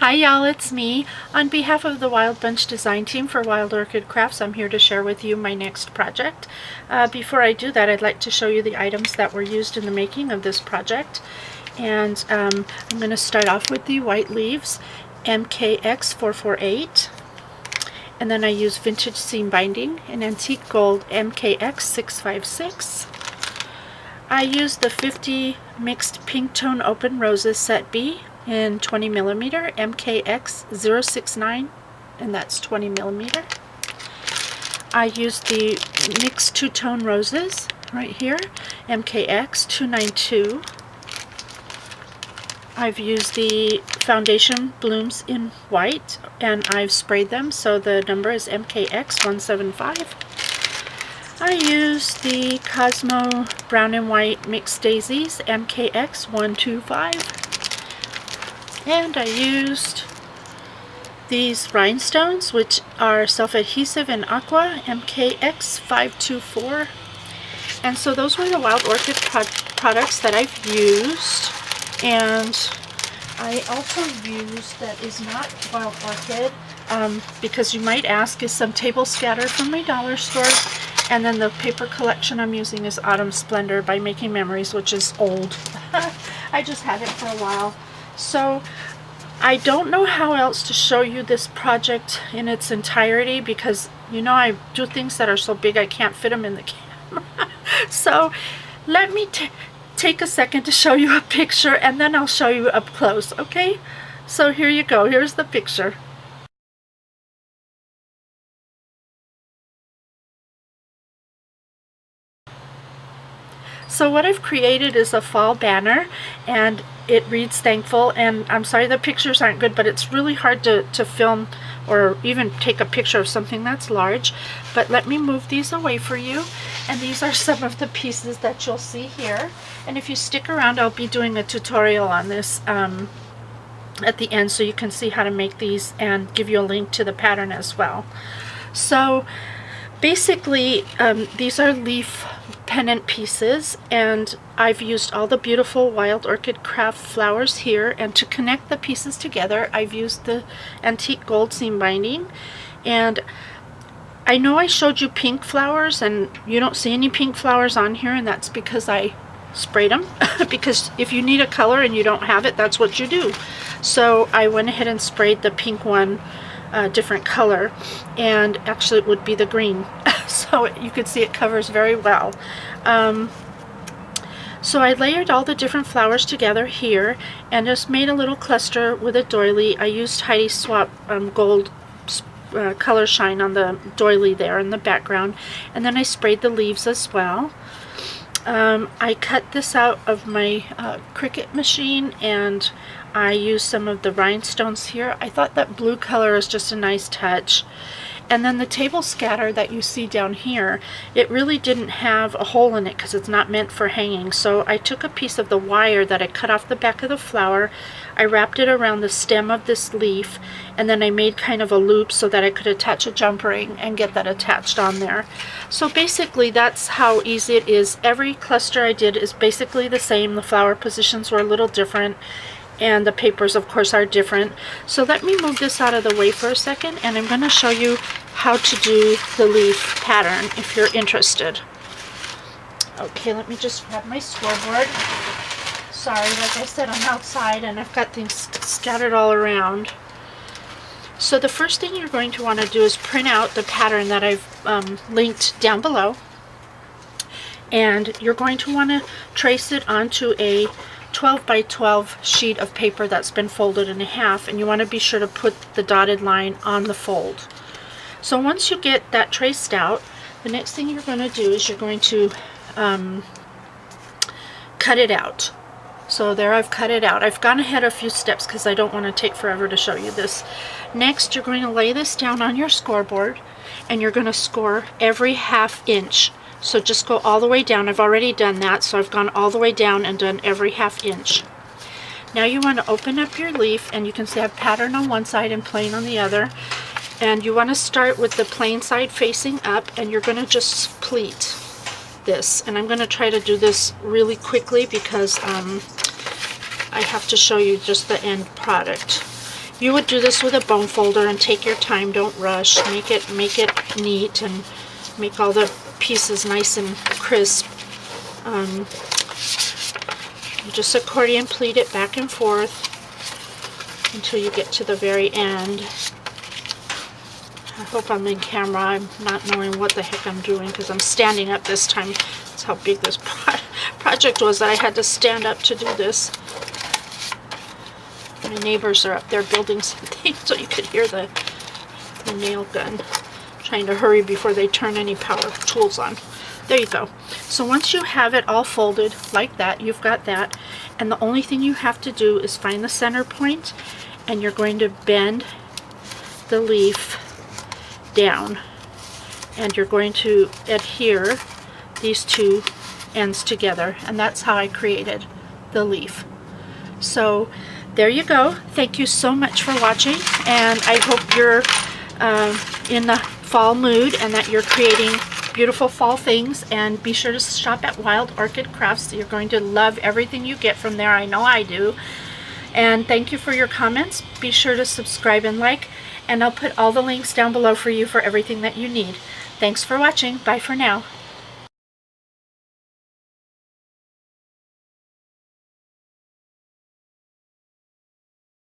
Hi y'all, it's me. On behalf of the Wild Bunch design team for Wild Orchid Crafts, I'm here to share with you my next project. Before I do that, I'd like to show you the items that were used in the making of this project. And I'm going to start off with the white leaves, MKX 448. And then I use vintage seam binding in antique gold MKX 656. I used the 50 mixed pink tone open roses Set B in 20 millimeter MKX 069, and that's 20 millimeter. I used the mixed two-tone roses right here, MKX 292. I've used the foundation blooms in white and I've sprayed them, so the number is MKX 175. I used the Cosmo brown and white mixed daisies MKX 125. And I used these rhinestones, which are self-adhesive in aqua, MKX 524. And so those were the Wild Orchid products that I've used. And I also used, that is not Wild Orchid, because you might ask, is some table scatter from my dollar store. And then the paper collection I'm using is Autumn Splendor by Making Memories, which is old. I just had it for a while. So I don't know how else to show you this project in its entirety, because you know I do things that are so big I can't fit them in the camera. So let me take a second to show you a picture and then I'll show you up close, okay? So here you go. Here's the picture. So what I've created is a fall banner, and it reads thankful, and I'm sorry the pictures aren't good, but it's really hard to film or even take a picture of something that's large. But let me move these away for you, and these are some of the pieces that you'll see here. And if you stick around, I'll be doing a tutorial on this at the end, so you can see how to make these and give you a link to the pattern as well. So basically, these are leaf pendant pieces, and I've used all the beautiful Wild Orchid craft flowers here, and to connect the pieces together I've used the antique gold seam binding. And I know I showed you pink flowers and you don't see any pink flowers on here, and that's because I sprayed them. Because if you need a color and you don't have it, that's what you do. So I went ahead and sprayed the pink one different color, and actually it would be the green. So you can see it covers very well. So I layered all the different flowers together here and just made a little cluster with a doily. I used Heidi Swap gold color shine on the doily there in the background, and then I sprayed the leaves as well. I cut this out of my Cricut machine, and I used some of the rhinestones here. I thought that blue color is just a nice touch. And then the table scatter that you see down here, it really didn't have a hole in it because it's not meant for hanging. So I took a piece of the wire that I cut off the back of the flower, I wrapped it around the stem of this leaf, and then I made kind of a loop so that I could attach a jump ring and get that attached on there. So basically that's how easy it is. Every cluster I did is basically the same. The flower positions were a little different, and the papers of course are different. So let me move this out of the way for a second, and I'm going to show you how to do the leaf pattern if you're interested. Okay, let me just grab my scoreboard. Sorry, like I said, I'm outside and I've got things scattered all around. So the first thing you're going to want to do is print out the pattern that I've linked down below, and you're going to want to trace it onto a 12 by 12 sheet of paper that's been folded in half, and you want to be sure to put the dotted line on the fold. So once you get that traced out, the next thing you're going to do is you're going to cut it out. So there, I've cut it out. I've gone ahead a few steps because I don't want to take forever to show you this. Next, you're going to lay this down on your scoreboard, and you're going to score every ½ inch. So just go all the way down. I've already done that, so I've gone all the way down and done every ½ inch. Now you want to open up your leaf, and you can see I have pattern on one side and plain on the other. And you want to start with the plain side facing up, and you're going to just pleat this. And I'm going to try to do this really quickly because I have to show you just the end product. You would do this with a bone folder and take your time. Don't rush. Make it neat and make all the pieces nice and crisp. You just accordion pleat it back and forth until you get to the very end. I hope I'm in camera. I'm not knowing what the heck I'm doing because I'm standing up this time. That's how big this project was that I had to stand up to do this. My neighbors are up there building something, so you could hear the nail gun trying to hurry before they turn any power tools on. There you go. So once you have it all folded like that, you've got that, and the only thing you have to do is find the center point, and you're going to bend the leaf down, and you're going to adhere these two ends together, and that's how I created the leaf. So there you go. Thank you so much for watching, and I hope you're in the fall mood and that you're creating beautiful fall things. And be sure to shop at Wild Orchid Crafts. You're going to love everything you get from there. I know I do. And thank you for your comments. Be sure to subscribe and like, and I'll put all the links down below for you for everything that you need. Thanks for watching. Bye for now.